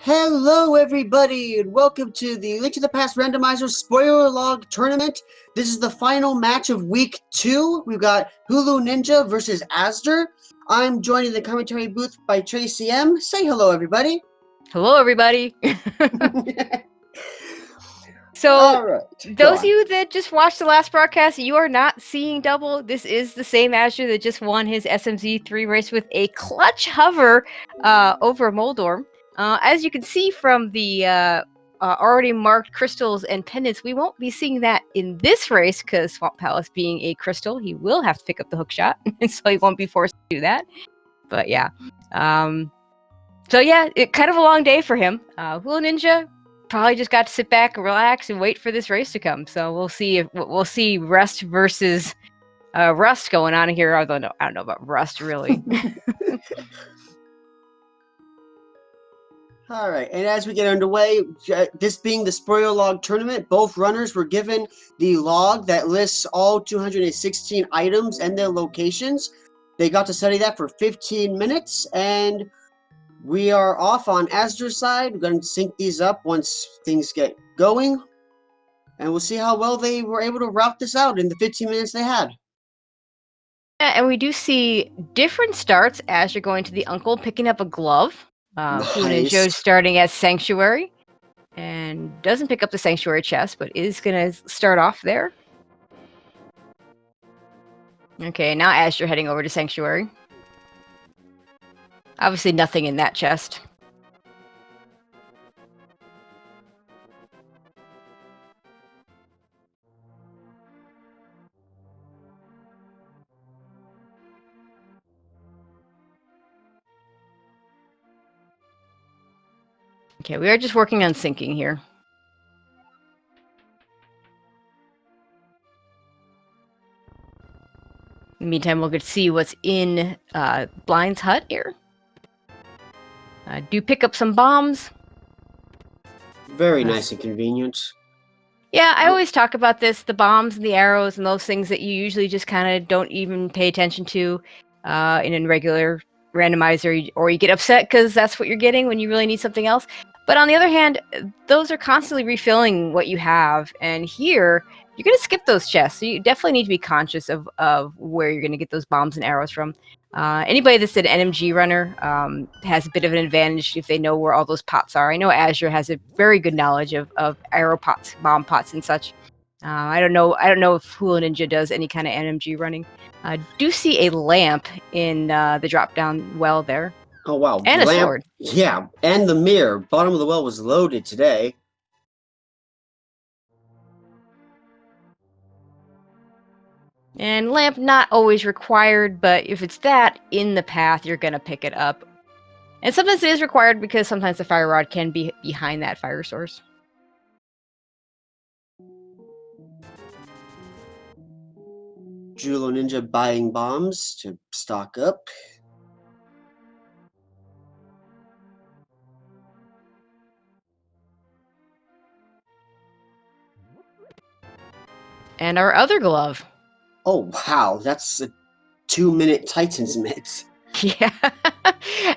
Hello everybody and welcome to the Link to the Past Randomizer Spoiler Log Tournament. This is the final match of week 2. We've got Julloninja versus Azder. I'm joined in the commentary booth by Tracy M. Say hello everybody. Hello, everybody. So, Alright, those of you that just watched the last broadcast, you are not seeing double. This is the same Azure that just won his SMZ3 race with a clutch hover over Moldorm. As you can see from the already marked crystals and pendants, we won't be seeing that in this race because Swamp Palace being a crystal, he will have to pick up the hook shot, so he won't be forced to do that. But yeah. So yeah, it kind of a long day for him. Julloninja probably just got to sit back and relax and wait for this race to come. So we'll see Rust versus Rust going on here. Although I don't know about Rust really. Alright, and as we get underway, this being the spoiler log tournament, both runners were given the log that lists all 216 items and their locations. They got to study that for 15 minutes, and we are off on Azder's side. We're going to sync these up once things get going, and we'll see how well they were able to route this out in the 15 minutes they had. Yeah, and we do see different starts as you're going to the uncle picking up a glove. Julloninja starting as Sanctuary, and doesn't pick up the Sanctuary chest, but is going to start off there. Okay, now as you're heading over to Sanctuary. Obviously nothing in that chest. Okay, we are just working on syncing here. In the meantime, we'll get to see what's in Blind's hut here. Do pick up some bombs. Very nice and convenient. Yeah, I always talk about this, the bombs and the arrows and those things that you usually just kind of don't even pay attention to in a regular randomizer, or you get upset because that's what you're getting when you really need something else. But on the other hand, those are constantly refilling what you have, and here, you're going to skip those chests, so you definitely need to be conscious of where you're going to get those bombs and arrows from. Anybody that's an NMG runner has a bit of an advantage if they know where all those pots are. I know Azure has a very good knowledge of arrow pots, bomb pots, and such. I don't know if Julloninja does any kind of NMG running. Do see a lamp in the drop down well there. Oh wow, and lamp, a sword. Yeah, and the mirror. Bottom of the well was loaded today. And lamp not always required, but if it's that in the path, you're gonna pick it up. And sometimes it is required because sometimes the fire rod can be behind that fire source. Julloninja buying bombs to stock up. And our other glove. Oh wow, that's a 2-minute Titan's mitts. Yeah.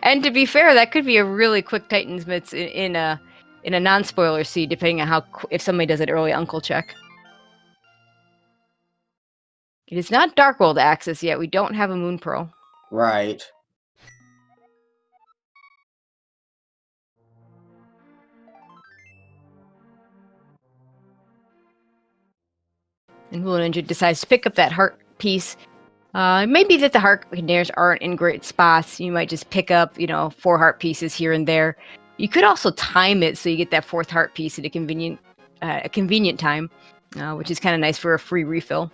And to be fair, that could be a really quick Titan's mitts in a non-spoiler seed, depending on how if somebody does an early uncle check. It is not Dark World access yet. We don't have a Moon Pearl. Right. And Julloninja decides to pick up that heart piece. Maybe that the heart containers aren't in great spots. You might just pick up, 4 heart pieces here and there. You could also time it so you get that 4th heart piece at a convenient time, which is kind of nice for a free refill.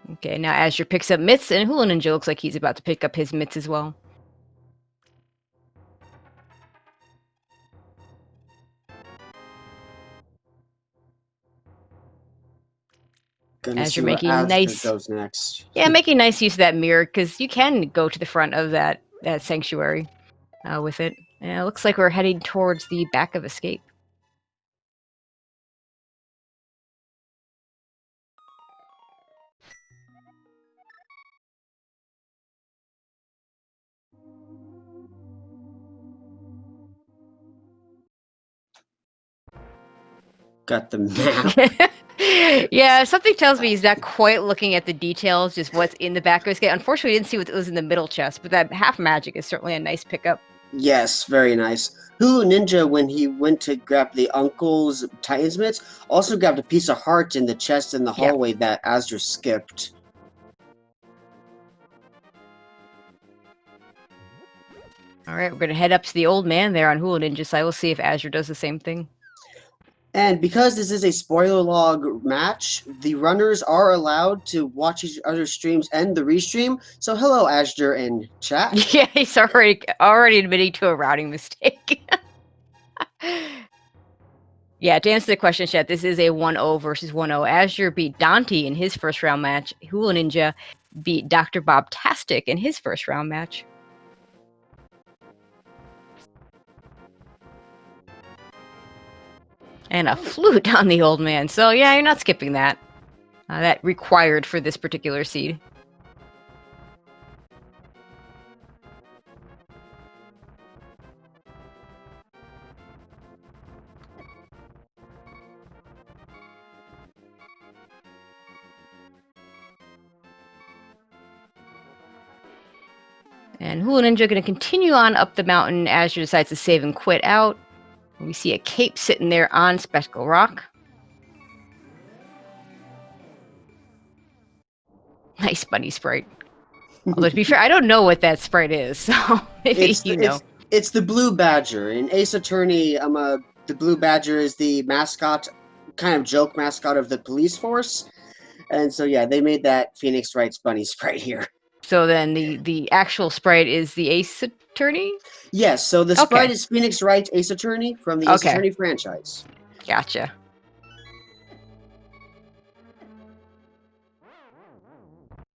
Okay, now Azure picks up mitts, and Julloninja looks like he's about to pick up his mitts as well. Azure making nice. Goes next. Yeah, making nice use of that mirror because you can go to the front of that sanctuary with it. And it looks like we're heading towards the back of Escape. Got the map. Yeah, something tells me he's not quite looking at the details, just what's in the back of his kit. Unfortunately, we didn't see what was in the middle chest, but that half magic is certainly a nice pickup. Yes, very nice. Julloninja, when he went to grab the uncle's Titan's mitts, also grabbed a piece of heart in the chest in the hallway that Azder skipped. All right, we're going to head up to the old man there on Julloninja side. We'll see if Azure does the same thing. And because this is a spoiler log match, the runners are allowed to watch each other's streams and the restream. So hello, Azder and chat. Yeah, he's already admitting to a routing mistake. Yeah, to answer the question, chat, this is a 1-0 versus 1-0. Azure beat Dante in his first round match. Julloninja beat Dr. Bob Tastic in his first round match. And a flute on the old man. So yeah, you're not skipping that. That required for this particular seed. And Julloninja going to continue on up the mountain. Azure decides to save and quit out. We see a cape sitting there on Spectacle Rock. Nice bunny sprite. Although to be fair, I don't know what that sprite is, so maybe you know. It's the Blue Badger. In Ace Attorney, the Blue Badger is the mascot, kind of joke mascot of the police force. And so yeah, they made that Phoenix Wright's bunny sprite here. So then the actual sprite is the Ace Attorney? Yes, so the sprite is Phoenix Wright's Ace Attorney from the Ace Attorney franchise. Gotcha.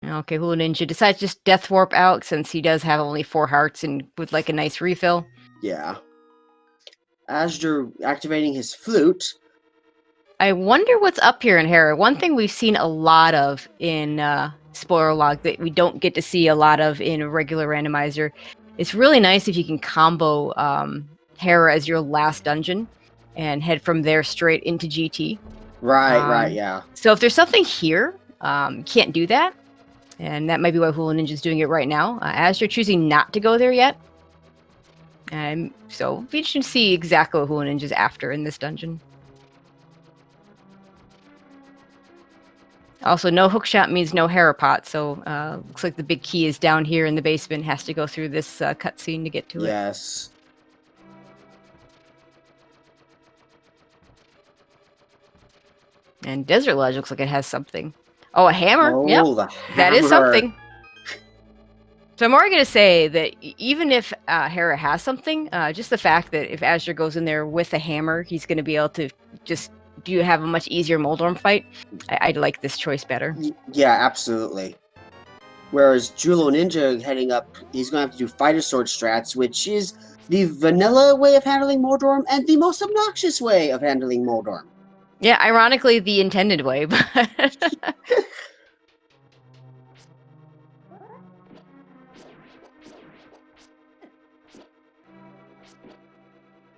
Okay, Julloninja decides to just Death Warp out since he does have only 4 hearts and would like a nice refill. Yeah. Azder activating his flute. I wonder what's up here in Hera. One thing we've seen a lot of in Spoiler Log that we don't get to see a lot of in a regular randomizer. It's really nice if you can combo Hera as your last dungeon and head from there straight into GT. Right, yeah. So if there's something here, can't do that. And that might be why Julloninja's doing it right now. As you're choosing not to go there yet. So we should see exactly what Julloninja's after in this dungeon. Also, no hookshot means no Hera pot, so looks like the big key is down here in the basement. Has to go through this cutscene to get to it. Yes. And Desert Lodge looks like it has something. Oh, a hammer. Oh, yep, the hammer. That is something. So I'm already going to say that even if Hera has something, just the fact that if Azure goes in there with a hammer, he's going to be able to just have a much easier Moldorm fight. I'd like this choice better. Yeah, absolutely. Whereas Julloninja heading up, he's going to have to do Fighter Sword strats, which is the vanilla way of handling Moldorm and the most obnoxious way of handling Moldorm. Yeah, ironically, the intended way, but...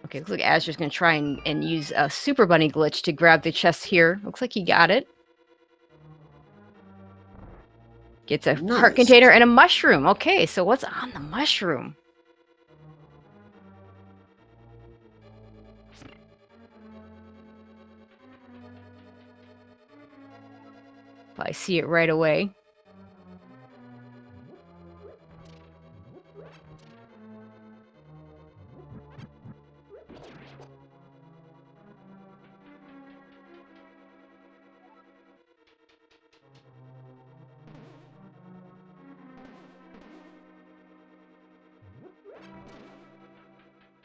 Okay, looks like Azure's going to try and use a Super Bunny glitch to grab the chest here. Looks like he got it. Gets a heart container and a mushroom. Okay, so what's on the mushroom? I see it right away.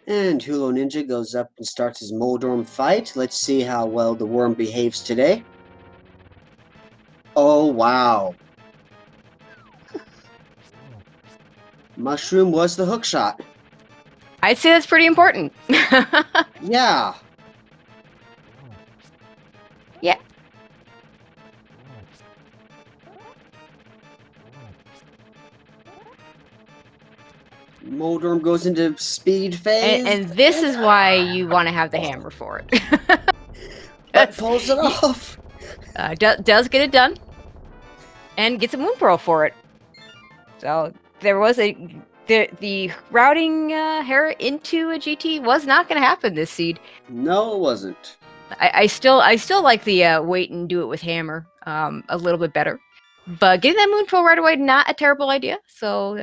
And Julloninja goes up and starts his Moldorm fight. Let's see how well the worm behaves today. Oh, wow. Mushroom was the hookshot. I'd say that's pretty important. Yeah. Yeah. Moldorm goes into speed phase. And this is why you want to have the hammer for it. But pulls it off. Does get it done, and gets a moon pearl for it. So there was the routing Hera into a GT was not going to happen this seed. No, it wasn't. I still like the wait and do it with hammer a little bit better, but getting that moon pearl right away not a terrible idea. So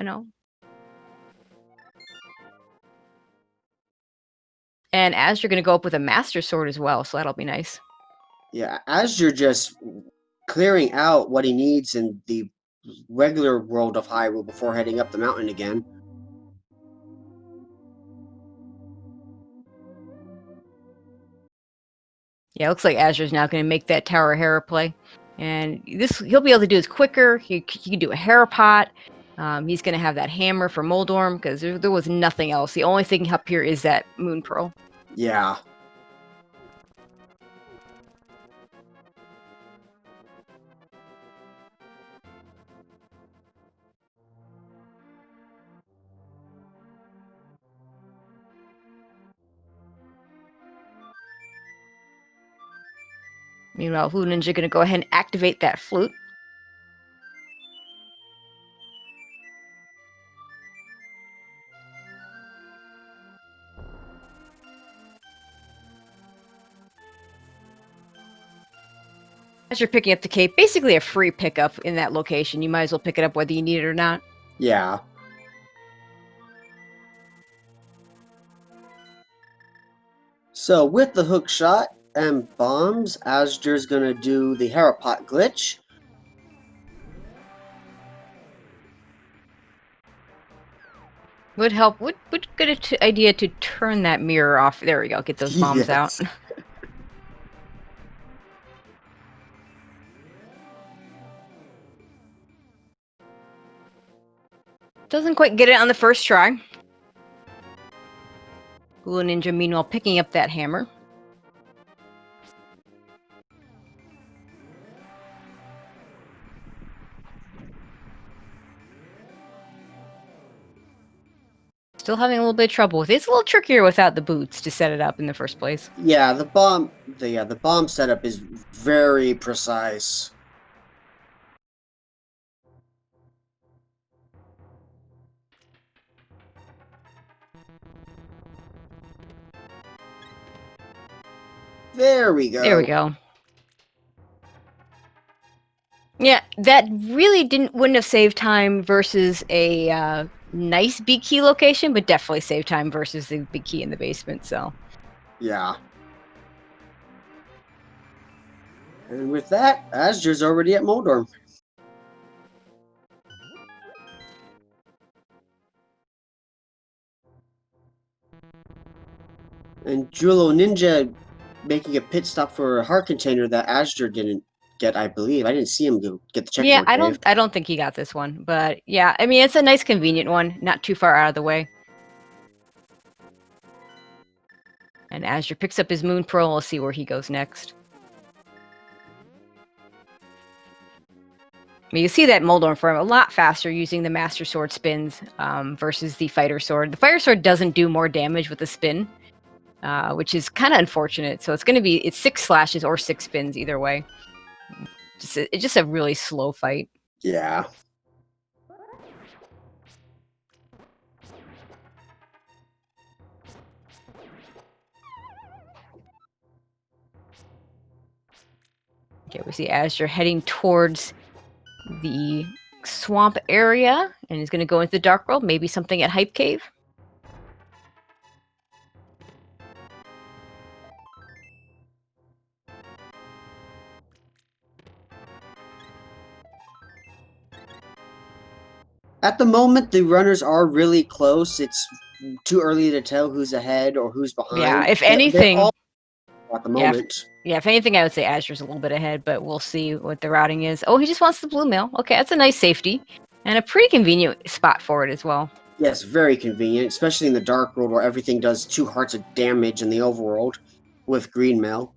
and as you're going to go up with a master sword as well, so that'll be nice. Yeah, as you're just clearing out what he needs in the regular world of Hyrule before heading up the mountain again. Yeah, it looks like Azur's now going to make that Tower Hera play. And he'll be able to do this quicker. He can do a Hera pot. He's going to have that hammer for Moldorm because there was nothing else. The only thing up here is that Moon Pearl. Yeah. Meanwhile, Julloninja going to go ahead and activate that flute. As you're picking up the cape, basically a free pickup in that location. You might as well pick it up whether you need it or not. Yeah. So with the hook shot and bombs, Azder's gonna do the Hera pot glitch. Would help. Would good idea to turn that mirror off. There we go. Get those bombs out. Doesn't quite get it on the first try. Julloninja, meanwhile, picking up that hammer. Still having a little bit of trouble with it. It's a little trickier without the boots to set it up in the first place. Yeah, the bomb setup is very precise. There we go. There we go. Yeah, that really wouldn't have saved time versus a nice big key location, but definitely saved time versus the big key in the basement. So yeah. And with that, Azder's already at Moldorm. And Julloninja making a pit stop for a heart container that Azder didn't get, I believe. I didn't see him get the checkpoint. yeah, I don't think he got this one, but yeah, I mean it's a nice convenient one, not too far out of the way. And Azure picks up his Moon Pearl. We'll see where he goes next. I mean, you see that Moldorm form a lot faster using the Master Sword spins versus the Fighter Sword. The Fighter Sword doesn't do more damage with the spin, which is kind of unfortunate. So it's going to be 6 slashes or 6 spins either way. It's just a really slow fight. Yeah. Okay, we see Azure heading towards the swamp area, and he's going to go into the Dark World, maybe something at Hype Cave. At the moment, the runners are really close. It's too early to tell who's ahead or who's behind. Yeah, if anything, all at the moment. Yeah, if anything, I would say Azure's a little bit ahead, but we'll see what the routing is. Oh, he just wants the blue mail. Okay, that's a nice safety. And a pretty convenient spot for it as well. Yes, very convenient, especially in the Dark World where everything does 2 hearts of damage in the overworld with green mail.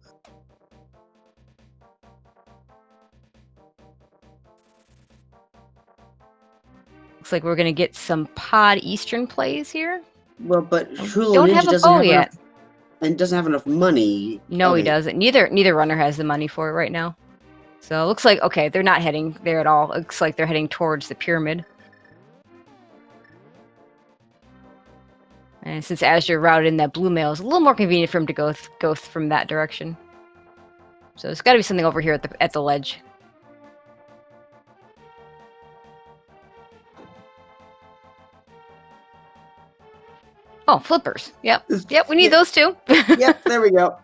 Looks like we're going to get some Pod Eastern plays here. Well, but Don't have a bow yet. and doesn't have enough money. No, he Okay. doesn't. Neither runner has the money for it right now. So it looks like, okay, they're not heading there at all. It looks like they're heading towards the pyramid. And since Azure routed in that blue mail, it's a little more convenient for him to go from that direction. So there's got to be something over here at the ledge. Oh, flippers. Yep, we need those too. Yep, there we go.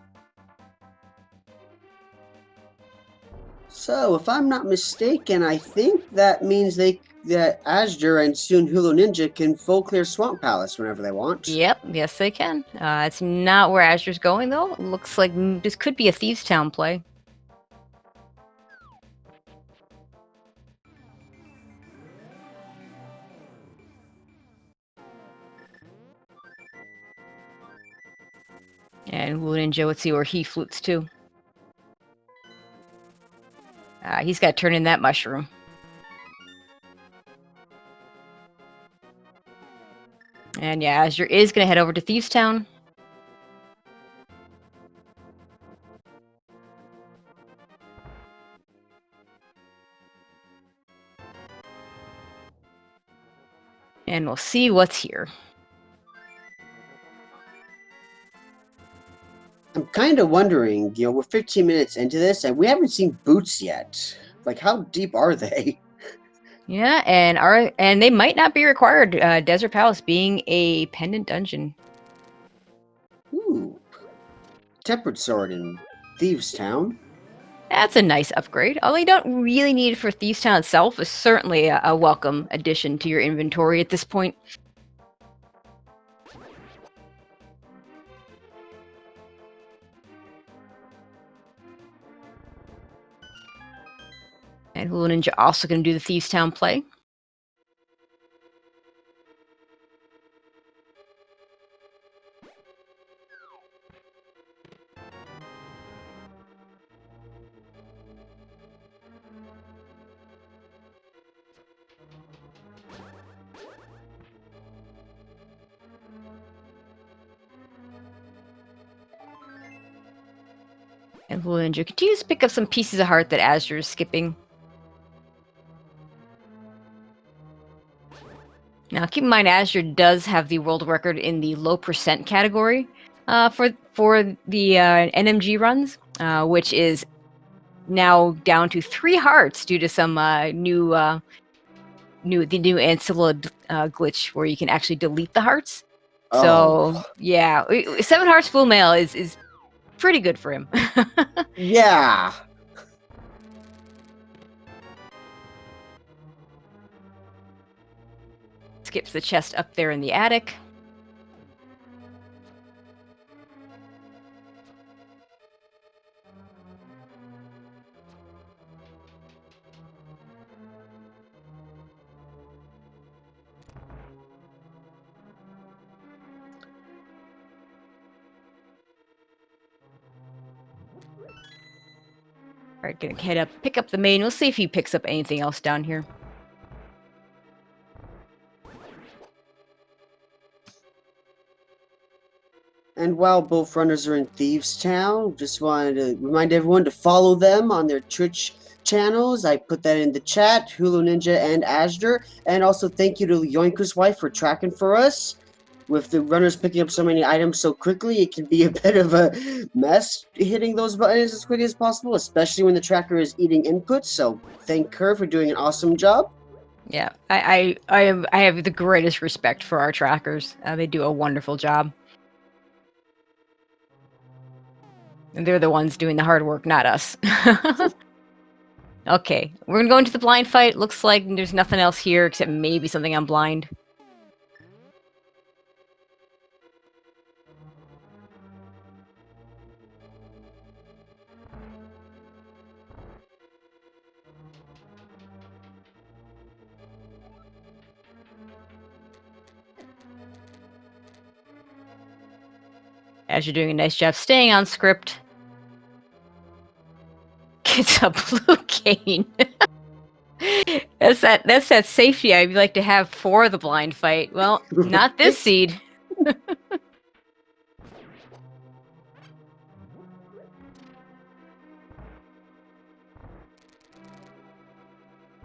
So, if I'm not mistaken, I think that means that Azder and soon Julloninja can full clear Swamp Palace whenever they want. Yep, yes they can. It's not where Azure's going though. It looks like this could be a Thieves Town play. And Julloninja, let's see where he flutes to. He's got to turn in that mushroom. And yeah, Azure is going to head over to Thieves Town. And we'll see what's here. I'm kind of wondering, we're 15 minutes into this and we haven't seen boots yet. Like, how deep are they? Yeah, and they might not be required. Desert Palace being a pendant dungeon. Ooh. Tempered Sword in Thieves Town. That's a nice upgrade. Although you don't really need it for Thieves Town itself, is certainly a welcome addition to your inventory at this point. And Julloninja also going to do the Thieves Town play. And Julloninja continues to pick up some pieces of heart that Azure is skipping. Now, keep in mind, Azure does have the world record in the low percent category for the NMG runs, which is now down to 3 hearts due to some new Ancilla glitch where you can actually delete the hearts. Oh. So yeah, 7 hearts full mail is pretty good for him. Yeah. Skips the chest up there in the attic. Alright, gonna head up, pick up the main. We'll see if he picks up anything else down here. And while both runners are in Thieves Town, just wanted to remind everyone to follow them on their Twitch channels. I put that in the chat, Julloninja and Azder. And also thank you to Yoinker's wife for tracking for us. With the runners picking up so many items so quickly, it can be a bit of a mess hitting those buttons as quickly as possible, especially when the tracker is eating inputs. So thank her for doing an awesome job. Yeah, I have the greatest respect for our trackers. They do a wonderful job. And they're the ones doing the hard work, not us. Okay, we're gonna go into the blind fight. Looks like there's nothing else here except maybe something on blind. As you're doing a nice job staying on script. It's a blue cane. That's that safety I'd like to have for the blind fight. Well, not this seed.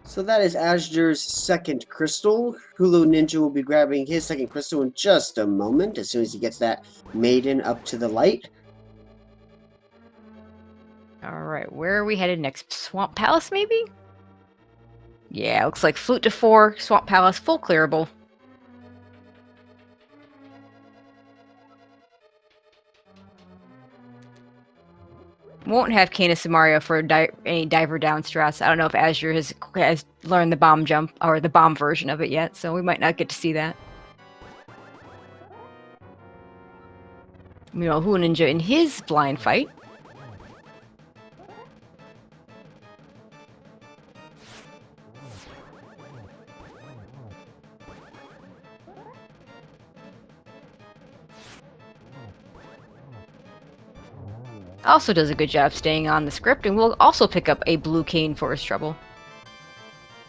So that is Azder's second crystal. Julloninja will be grabbing his second crystal in just a moment, as soon as he gets that maiden up to the light. Alright, where are we headed next? Swamp Palace, maybe? Yeah, looks like Flute to 4, Swamp Palace, full clearable. Won't have Canis and Mario for any diver down strats. I don't know if Azure has learned the bomb jump, or the bomb version of it yet, so we might not get to see that. You know, Julloninja in his blind fight. Also does a good job staying on the script, and will also pick up a blue cane for his trouble.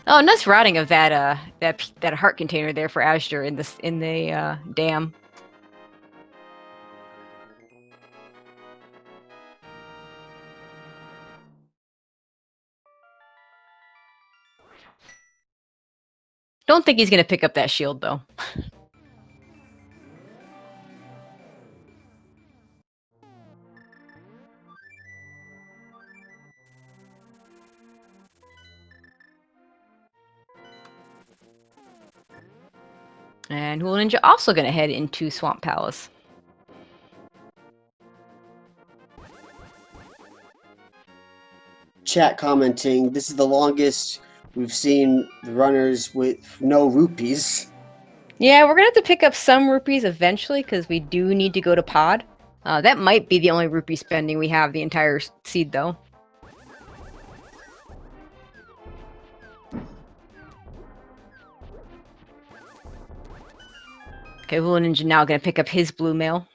Oh, nice routing of that that heart container there for Azure in the dam. Don't think he's gonna pick up that shield though. And Julloninja also gonna head into Swamp Palace. Chat commenting, this is the longest we've seen the runners with no rupees. Yeah, we're gonna have to pick up some rupees eventually because we do need to go to Pod. That might be the only rupee spending we have the entire seed though. Okay, Julloninja now gonna pick up his blue mail.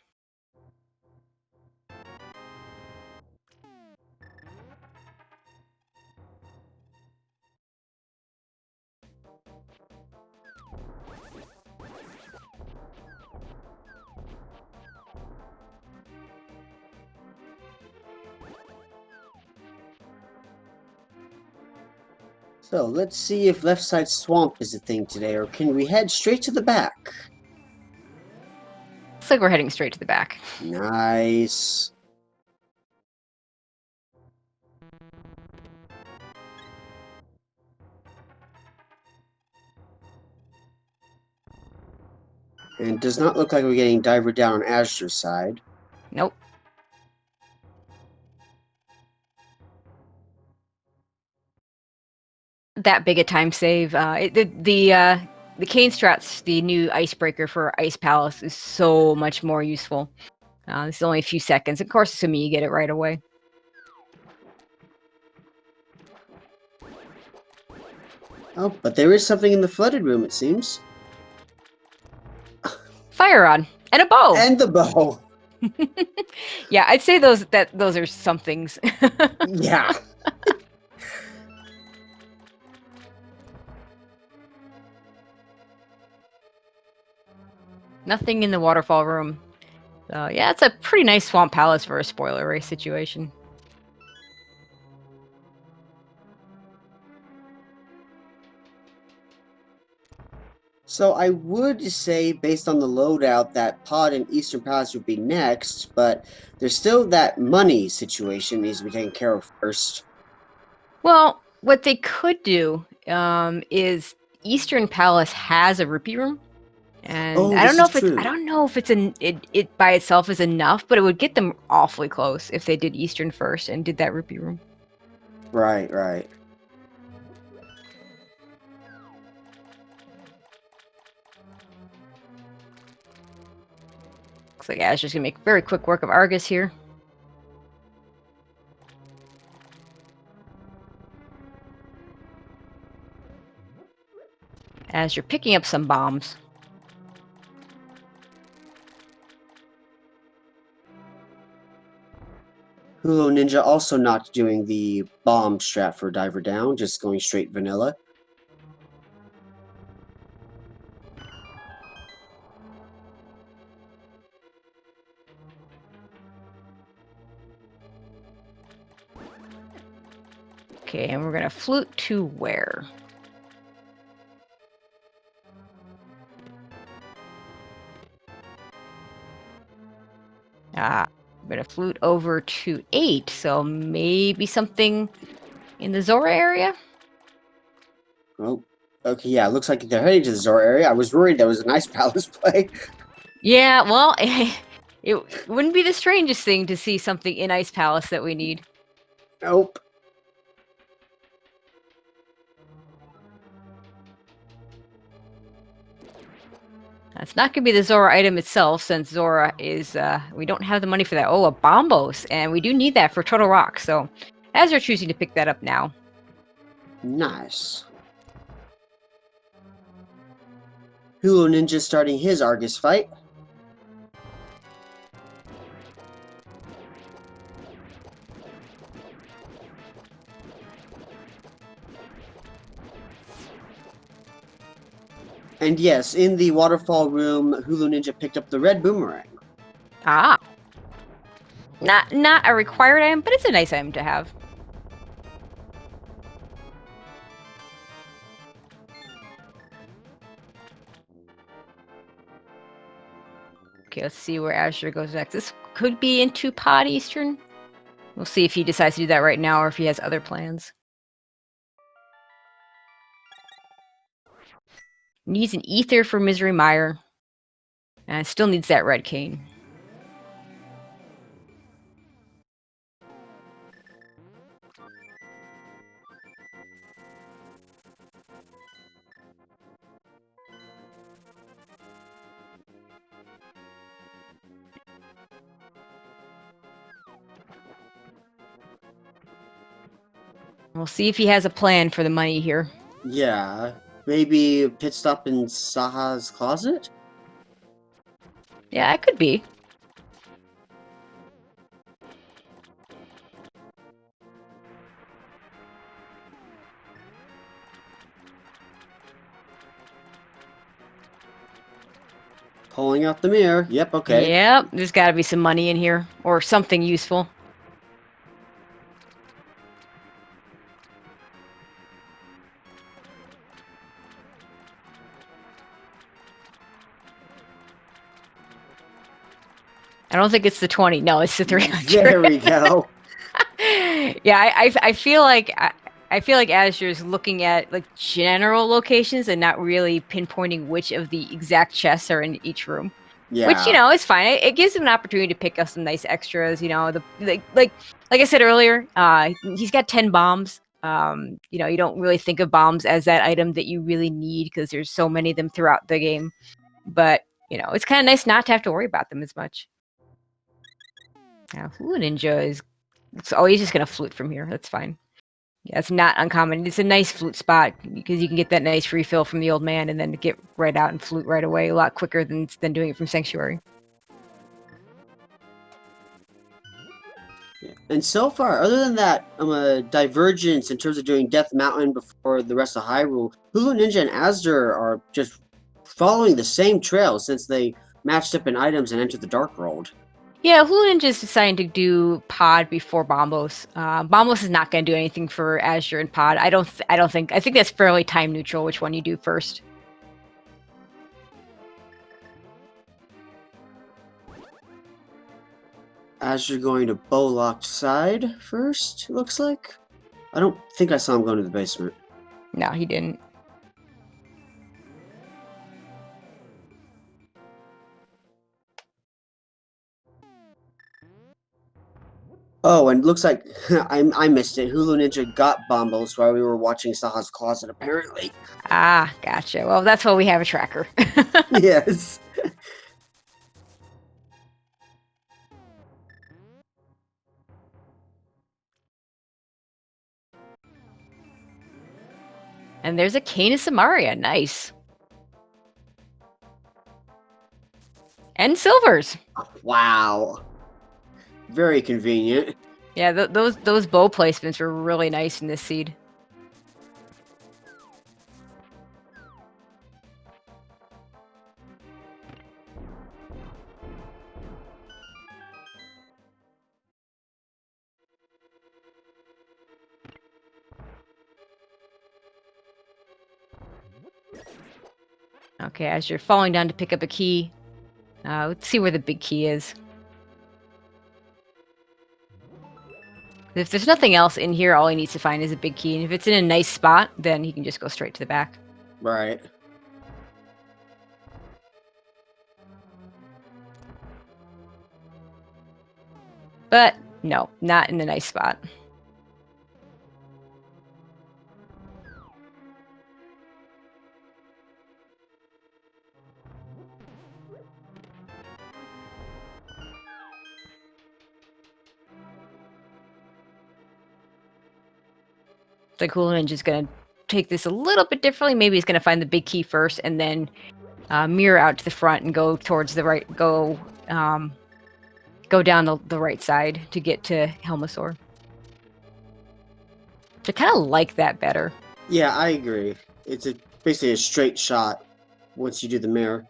So let's see if left side swamp is a thing today, or can we head straight to the back? Looks like we're heading straight to the back. Nice. And it does not look like we're getting diver down on Azure's side. Nope. That big a time save. The cane strats, the new icebreaker for Ice Palace, is so much more useful. This is only a few seconds. Of course, assuming you get it right away. Oh, but there is something in the flooded room, it seems. Fire rod and a bow. And the bow. Yeah, I'd say those are some things. Yeah. Nothing in the waterfall room. So yeah, it's a pretty nice Swamp Palace for a spoiler race situation. So I would say, based on the loadout, that Pod and Eastern Palace would be next, but there's still that money situation needs to be taken care of first. Well, what they could do is Eastern Palace has a rupee room, and Oh, I don't this know is if true. I don't know if it by itself is enough, but it would get them awfully close if they did Eastern first and did that rupee room. Right, right. Looks like Azure's gonna make very quick work of Argus here. As you're picking up some bombs. Julloninja also not doing the bomb strat for diver down, just going straight vanilla. Okay, and we're gonna flute to where? Ah, but a flute over to 8, so maybe something in the Zora area? Oh, okay, yeah, looks like they're heading to the Zora area. I was worried that was an Ice Palace play. Yeah, well, it wouldn't be the strangest thing to see something in Ice Palace that we need. Nope. It's not going to be the Zora item itself, since Zora is, we don't have the money for that. Oh, a Bombos, and we do need that for Turtle Rock, so as they're choosing to pick that up now. Nice. Julloninja starting his Argus fight. And yes, in the waterfall room, Julloninja picked up the red boomerang. Ah. Not a required item, but it's a nice item to have. Okay, let's see where Azure goes next. This could be into Pod Eastern. We'll see if he decides to do that right now or if he has other plans. Needs an ether for Misery Mire. And still needs that red cane. We'll see if he has a plan for the money here. Yeah, maybe a pit stop in Saha's closet? Yeah, it could be. Pulling out the mirror. Yep, okay. Yep, there's got to be some money in here or something useful. I don't think it's the 20. No, it's the 300. There we go. Yeah, I feel like I feel like Azure's looking at like general locations and not really pinpointing which of the exact chests are in each room. Yeah. Which, you know, is fine. It gives him an opportunity to pick up some nice extras. You know, like I said earlier, he's got 10 bombs. You know, you don't really think of bombs as that item that you really need because there's so many of them throughout the game. But you know, it's kind of nice not to have to worry about them as much. Now, Julloninja is. Oh, he's just gonna flute from here. That's fine. Yeah, it's not uncommon. It's a nice flute spot because you can get that nice refill from the old man and then get right out and flute right away a lot quicker than doing it from Sanctuary. And so far, other than that divergence in terms of doing Death Mountain before the rest of Hyrule, Julloninja and Azder are just following the same trail since they matched up in items and entered the Dark World. Yeah, Julloninja is deciding to do Pod before Bombos. Bombos is not going to do anything for Azure and Pod. I think that's fairly time neutral which one you do first. Azure going to Bowlocked side first, looks like. I don't think I saw him going to the basement. No, he didn't. Oh, and looks like I missed it. Julloninja got Bombos while we were watching Saha's closet, apparently. Ah, gotcha. Well, that's why we have a tracker. Yes. And there's a Cane of Samaria. Nice. And silvers. Wow. Very convenient. Yeah, those bow placements were really nice in this seed. Okay, as you're falling down to pick up a key, let's see where the big key is. If there's nothing else in here, all he needs to find is a big key. And if it's in a nice spot, then he can just go straight to the back. Right. But no, not in a nice spot. The Julloninja's gonna take this a little bit differently. Maybe he's gonna find the big key first and then mirror out to the front and go towards the right. Go down the right side to get to Helmasaur. I kind of like that better. Yeah, I agree. It's basically a straight shot once you do the mirror.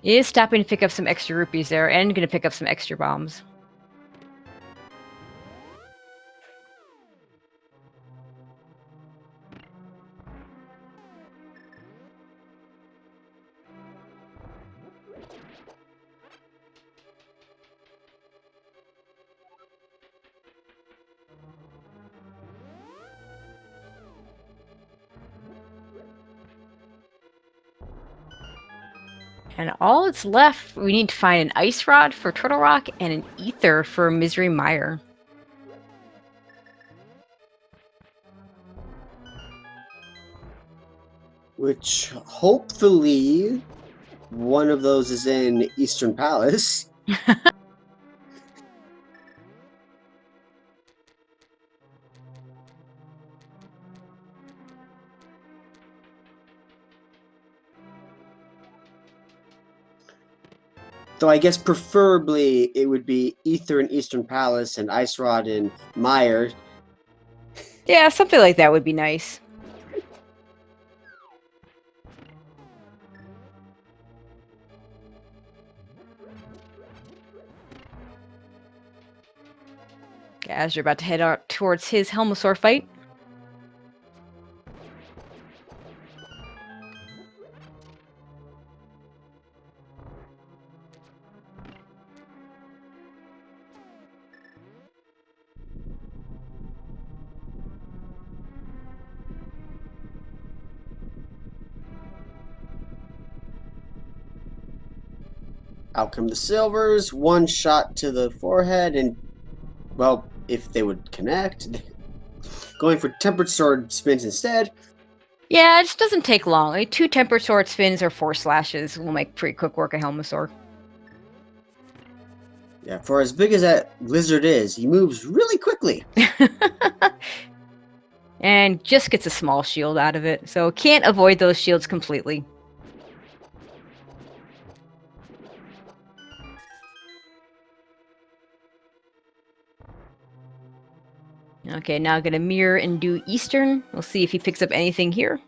He is stopping to pick up some extra rupees there and going to pick up some extra bombs. And all that's left, we need to find an Ice Rod for Turtle Rock and an Ether for Misery Mire. Which, hopefully, one of those is in Eastern Palace. Though I guess preferably it would be Ether in Eastern Palace and Ice Rod in Mire. Yeah, something like that would be nice. As you're about to head out towards his Helmasaur fight. Out come the silvers, one shot to the forehead, and, well, if they would connect. Going for tempered sword spins instead. Yeah, it just doesn't take long. Like 2 Tempered Sword spins or 4 slashes will make pretty quick work of Helmasaur. Yeah, for as big as that lizard is, he moves really quickly. And just gets a small shield out of it, so can't avoid those shields completely. Okay, now I'm gonna mirror and do Eastern. We'll see if he picks up anything here.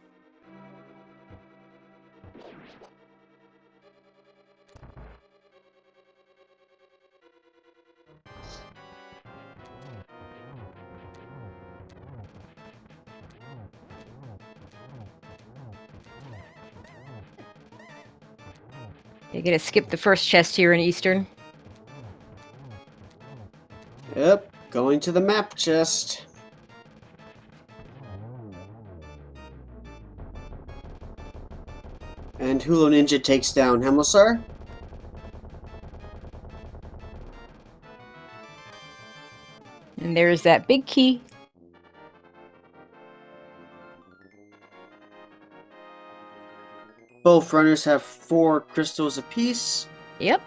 You're gonna skip the first chest here in Eastern. Yep, going to the map chest. And Julloninja takes down Helmasaur. And there's that big key. Both runners have 4 crystals apiece. Yep.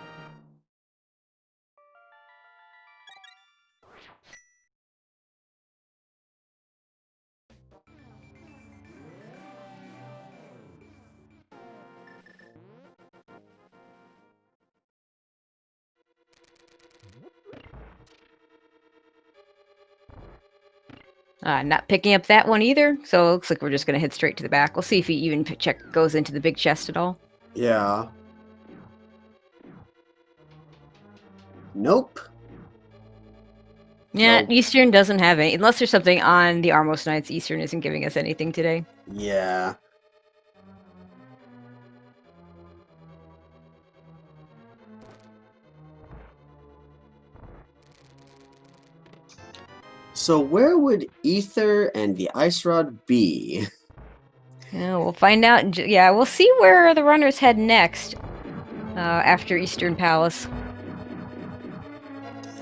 Not picking up that one either, so it looks like we're just going to head straight to the back. We'll see if he even goes into the big chest at all. Yeah. Nope. Yeah, No. Eastern doesn't have any. Unless there's something on the Armos Knights, Eastern isn't giving us anything today. Yeah. So where would Ether and the Ice Rod be? Yeah, we'll find out. Yeah, we'll see where the runners head next after Eastern Palace.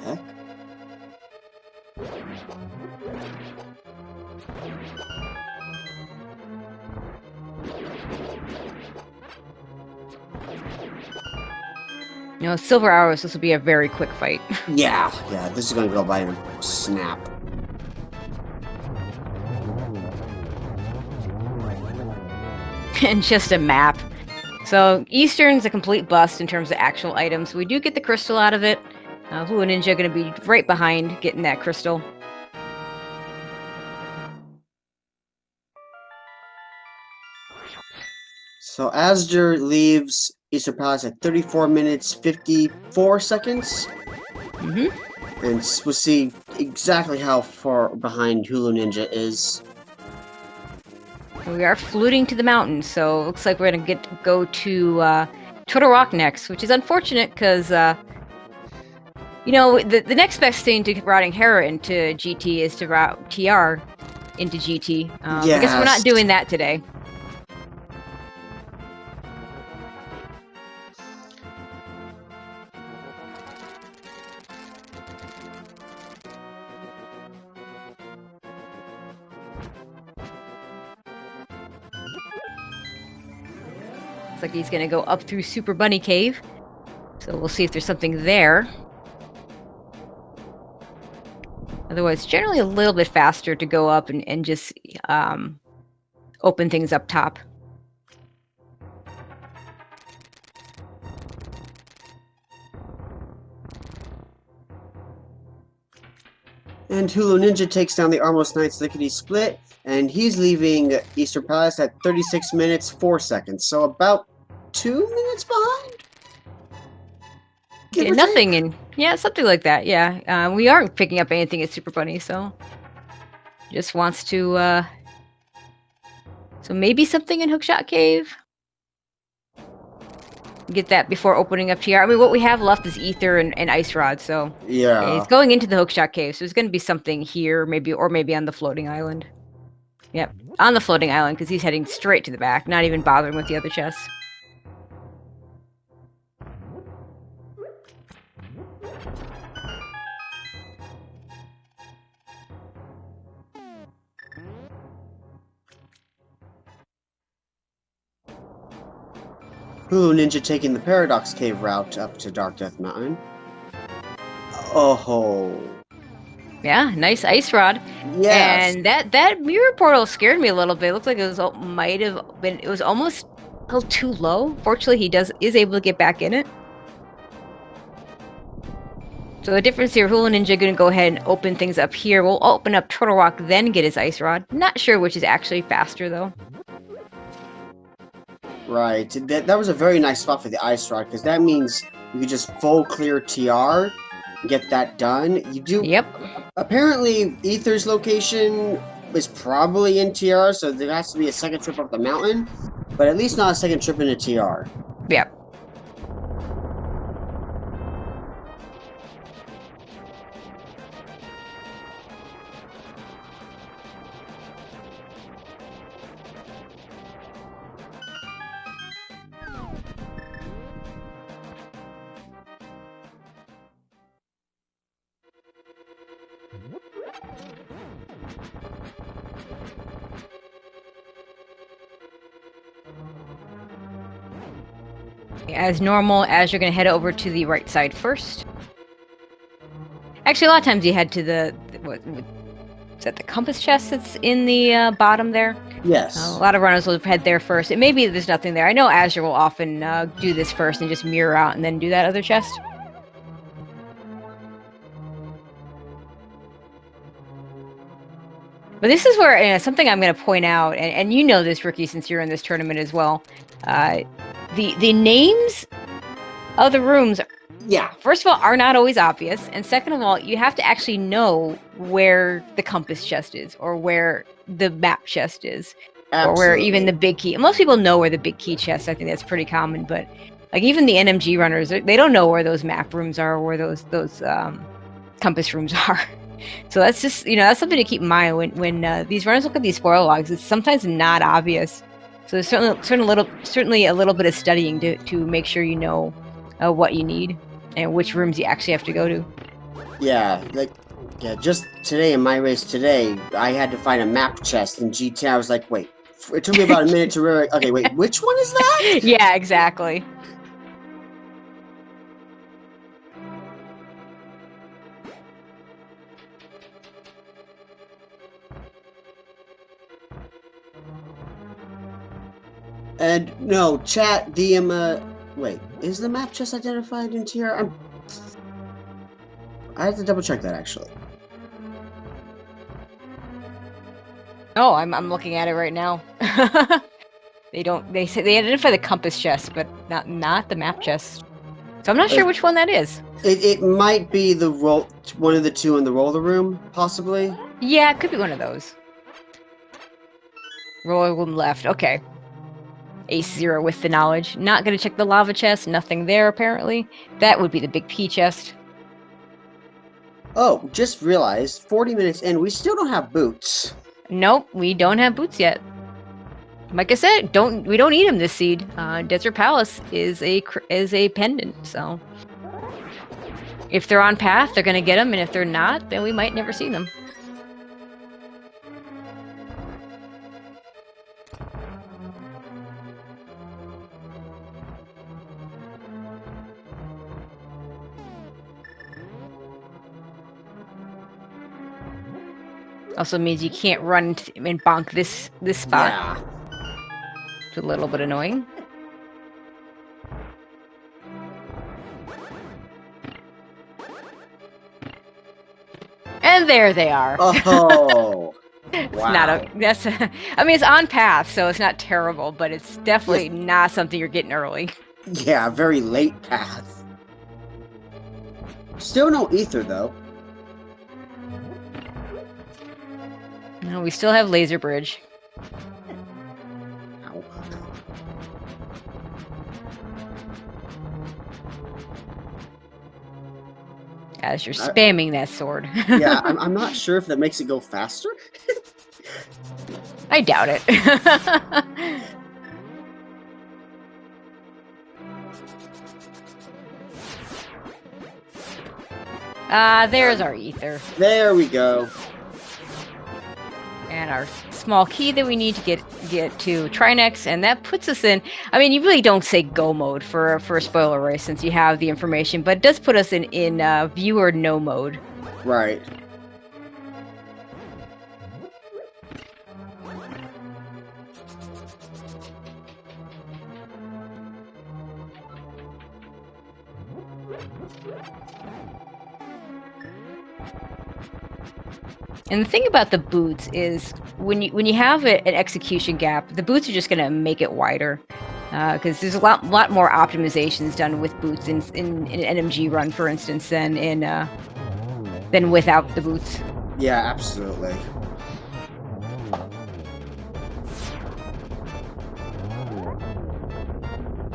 Heck? Silver Arrows, this will be a very quick fight. Yeah, this is gonna go by in a snap. And just a map. So Eastern's a complete bust in terms of actual items. We do get the crystal out of it. Julloninja going to be right behind getting that crystal. So Azder leaves Eastern Palace at 34 minutes 54 seconds. Mm-hmm. And we'll see exactly how far behind Julloninja is. We are fluting to the mountains, so it looks like we're going to go to Turtle Rock next, which is unfortunate because, the next best thing to routing Hera into GT is to route TR into GT. I guess we're not doing that today. Looks like he's gonna go up through Super Bunny Cave. So we'll see if there's something there. Otherwise, generally a little bit faster to go up and just open things up top. And Julloninja takes down the Armos Knights Lickety Split, and he's leaving Eastern Palace at 36 minutes 4 seconds. So about 2 minutes behind? Yeah, nothing something like that. Yeah, we aren't picking up anything at Super Bunny, so just wants to. So maybe something in Hookshot Cave. Get that before opening up TR. I mean, what we have left is Ether and Ice Rod, so yeah, he's going into the Hookshot Cave. So there's going to be something here, maybe on the floating island. Yep, on the floating island because he's heading straight to the back, not even bothering with the other chests. Julloninja taking the Paradox Cave route up to Dark Death Mountain. Oh. Yeah, nice Ice Rod. Yes. And that mirror portal scared me a little bit. It looked like it was almost a little too low. Fortunately, he is able to get back in it. So the difference here, Julloninja gonna go ahead and open things up here. We'll open up Turtle Rock, then get his Ice Rod. Not sure which is actually faster though. Right. That was a very nice spot for the Ice Rod, because that means you could just full clear TR, get that done. You do. Yep. Apparently, Ether's location is probably in TR, so there has to be a second trip up the mountain, but at least not a second trip into TR. Yep. As normal, as you're going to head over to the right side first. Actually, a lot of times you head to is that the compass chest that's in the bottom there? Yes. A lot of runners will head there first. And maybe there's nothing there. I know Azure will often do this first and just mirror out and then do that other chest. But this is where something I'm going to point out, and you know this, Ricky, since you're in this tournament as well. The names of the rooms, first of all, are not always obvious, and second of all, you have to actually know where the compass chest is, or where the map chest is, or where even the big key. Most people know where the big key chest. I think that's pretty common, but like even the NMG runners, they don't know where those map rooms are, or where those compass rooms are. So that's just, that's something to keep in mind when these runners look at these spoiler logs. It's sometimes not obvious. So there's certainly a little bit of studying to make sure you know what you need and which rooms you actually have to go to. Yeah, just today in my race today, I had to find a map chest in GTA. I was like, wait, it took me about a minute to realize, okay, wait, which one is that? Yeah, exactly. And no, chat, wait, is the map chest identified in tier? I have to double check that actually. Oh, I'm looking at it right now. They say they identify the compass chest, but not the map chest. So I'm not sure which one that is. It might be one of the two in the roller room, possibly. Yeah, it could be one of those. Roller room left. Okay. Ace 0 with the knowledge. Not gonna check the lava chest. Nothing there apparently. That would be the big P chest. Oh, just realized, 40 minutes in, we still don't have boots. Nope, we don't have boots yet. Like I said, we don't need them this seed. Desert Palace is a pendant, so if they're on path, they're gonna get them, and if they're not, then we might never see them. Also means you can't run and bonk this spot. Yeah. It's a little bit annoying. And there they are. Oh. Wow. I mean, it's on path, so it's not terrible, but it's definitely not something you're getting early. Yeah, very late path. Still no ether, though. No, we still have Laser Bridge. Ow. As you're spamming that sword. Yeah, I'm not sure if that makes it go faster. I doubt it. There's our ether. There we go. And our small key that we need to get to Trinex, and that puts us in. I mean, you really don't say go mode for a spoiler race since you have the information, but it does put us in view or no mode. Right. And the thing about the boots is when you have an execution gap, the boots are just going to make it wider because there's a lot more optimizations done with boots in an NMG run, for instance, than without the boots. Yeah, absolutely.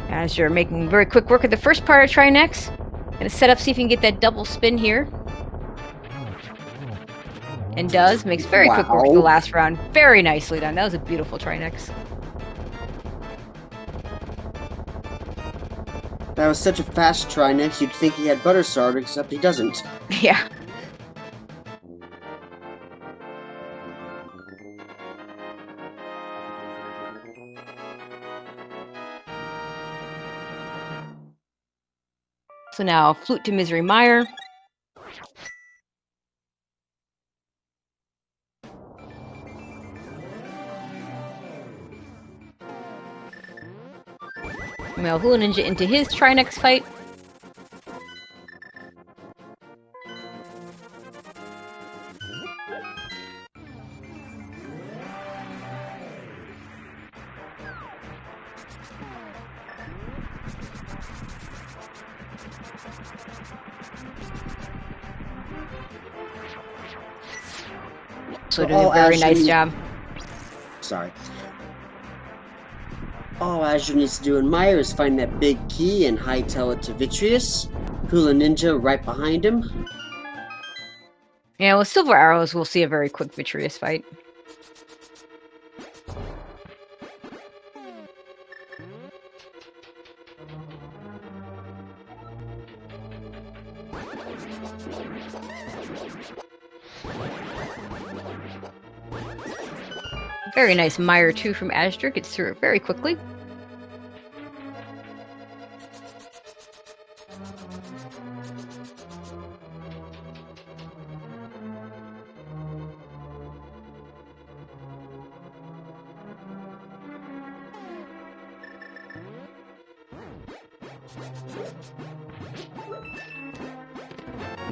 As you're making very quick work of the first part of Trinex, gonna set up, see if you can get that double spin here. And makes very quick work of the last round. Very nicely done. That was a beautiful Trinex. That was such a fast Trinex, you'd think he had butter starter, except he doesn't. Yeah. So now, Flute to Misery Mire. Now, Julloninja into his Trinex fight. So doing a very nice job. Sorry. All Azure needs to do in Mire is find that big key and hightail it to Vitreous. Julloninja right behind him. Yeah, with silver arrows, we'll see a very quick Vitreous fight. Very nice Mire 2 from azder. Gets through it very quickly.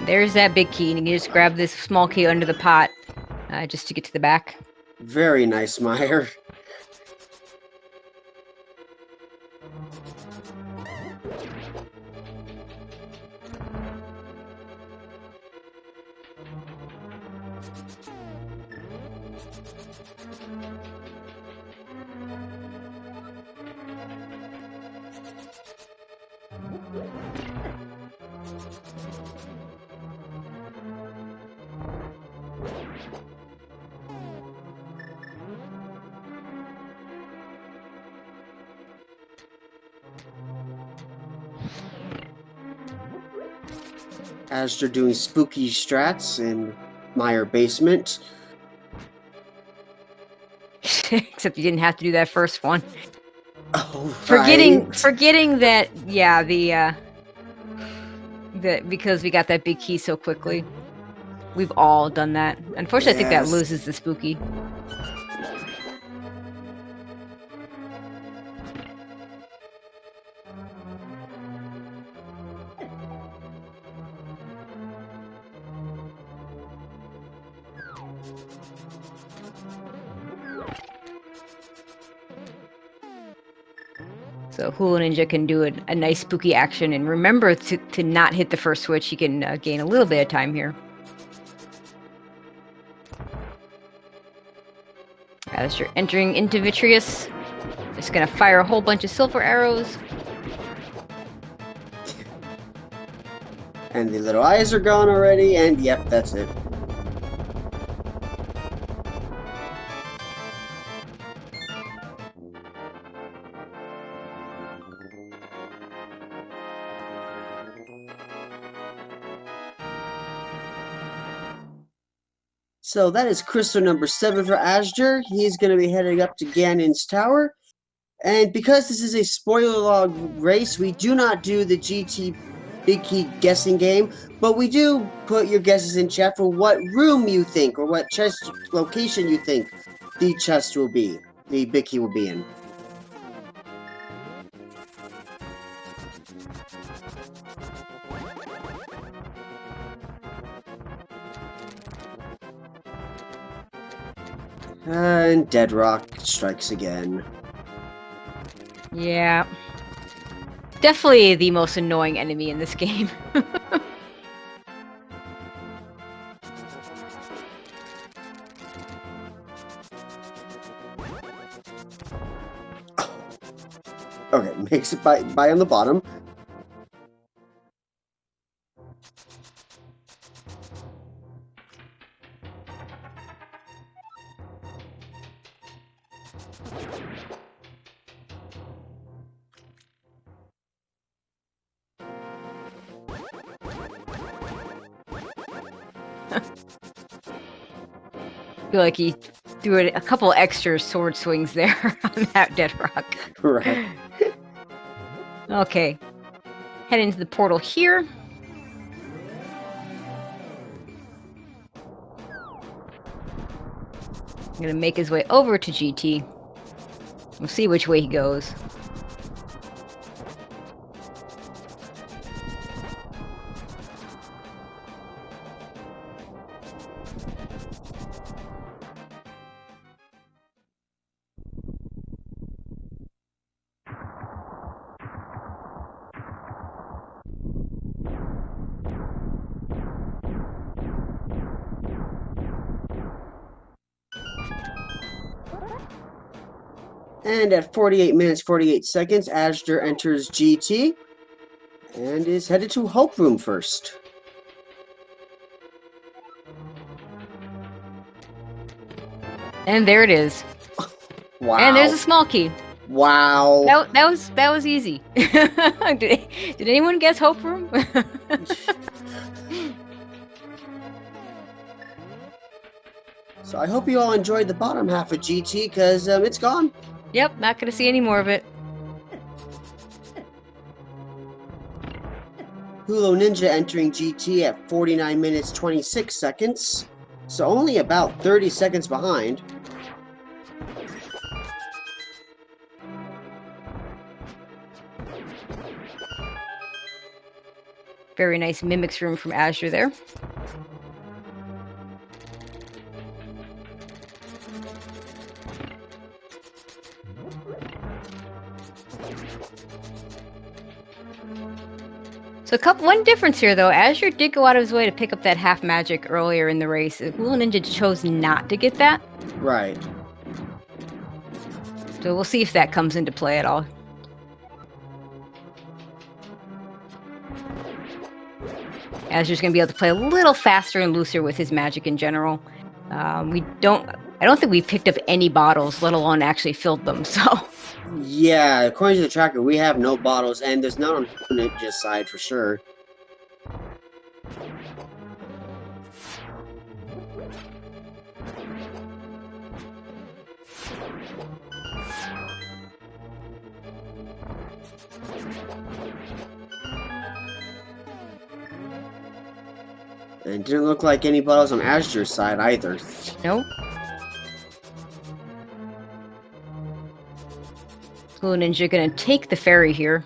There's that big key, and you just grab this small key under the pot just to get to the back. Very nice, Mire. azder doing spooky strats in Mire basement. Except you didn't have to do that first one. Oh, Forgetting that, yeah, because we got that big key so quickly. We've all done that. Unfortunately, I think that loses the spooky. So Julloninja can do a nice spooky action, and remember to not hit the first switch. He can gain a little bit of time here. As you're entering into Vitreous, just gonna fire a whole bunch of silver arrows. And the little eyes are gone already, and yep, that's it. So that is crystal number 7 for azder. He's going to be heading up to Ganon's tower. And because this is a spoiler log race, we do not do the GT Big Key guessing game, but we do put your guesses in chat for what room you think, or what chest location you think the chest will be, the Big Key will be in. And Dead Rock strikes again. Yeah. Definitely the most annoying enemy in this game. Okay, makes it by on the bottom. I feel like he threw a couple extra sword swings there on that Dead Rock. Right. Okay. Head into the portal here. I'm gonna make his way over to GT. We'll see which way he goes. And at 48 minutes, 48 seconds, azder enters GT and is headed to Hope Room first. And there it is. Wow. And there's a small key. Wow. That was easy. did anyone guess Hope Room? So I hope you all enjoyed the bottom half of GT, because it's gone. Yep, not gonna see any more of it. Julloninja entering GT at 49 minutes 26 seconds, so only about 30 seconds behind. Very nice mimics room from Azure there. So one difference here though, Azure did go out of his way to pick up that half magic earlier in the race. Julloninja chose not to get that. Right. So we'll see if that comes into play at all. Azure's going to be able to play a little faster and looser with his magic in general. I don't think we picked up any bottles, let alone actually filled them, so... Yeah, according to the tracker, we have no bottles, and there's none on Ninja's side for sure. And it didn't look like any bottles on Azure's side either. Nope. Julloninja gonna take the ferry here.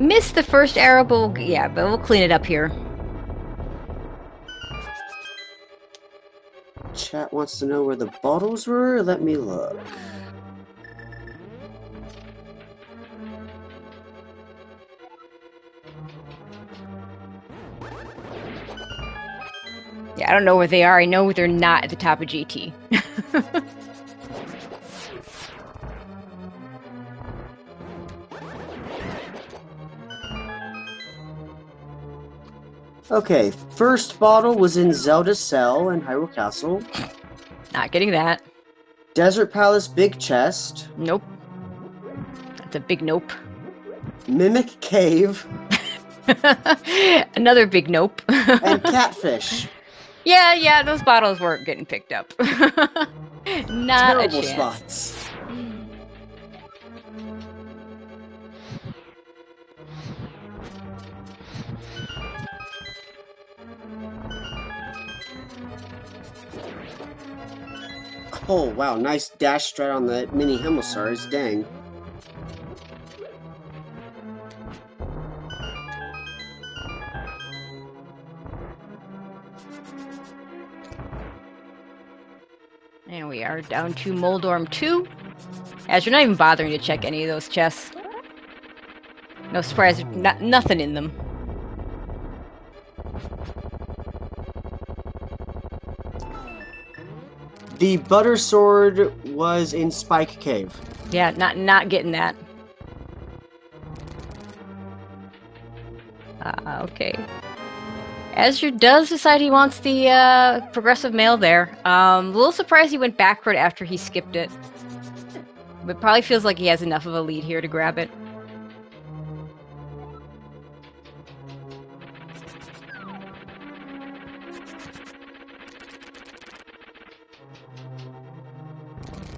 Missed the first arrow, but we'll clean it up here. Chat wants to know where the bottles were. Let me look. Yeah, I don't know where they are. I know they're not at the top of GT. Okay, first bottle was in Zelda's cell in Hyrule Castle. Not getting that. Desert Palace Big Chest. Nope. That's a big nope. Mimic Cave. Another big nope. And Catfish. Yeah, those bottles weren't getting picked up. Not Terrible a chance. spots. Oh wow, nice dash strat on the mini Himmelstars, dang. And we are down to Moldorm 2. As you're not even bothering to check any of those chests. No surprise, nothing in them. The Butter Sword was in Spike Cave. Yeah, not getting that. Okay. Azure does decide he wants the progressive mail there. A little surprised he went backward after he skipped it. But probably feels like he has enough of a lead here to grab it.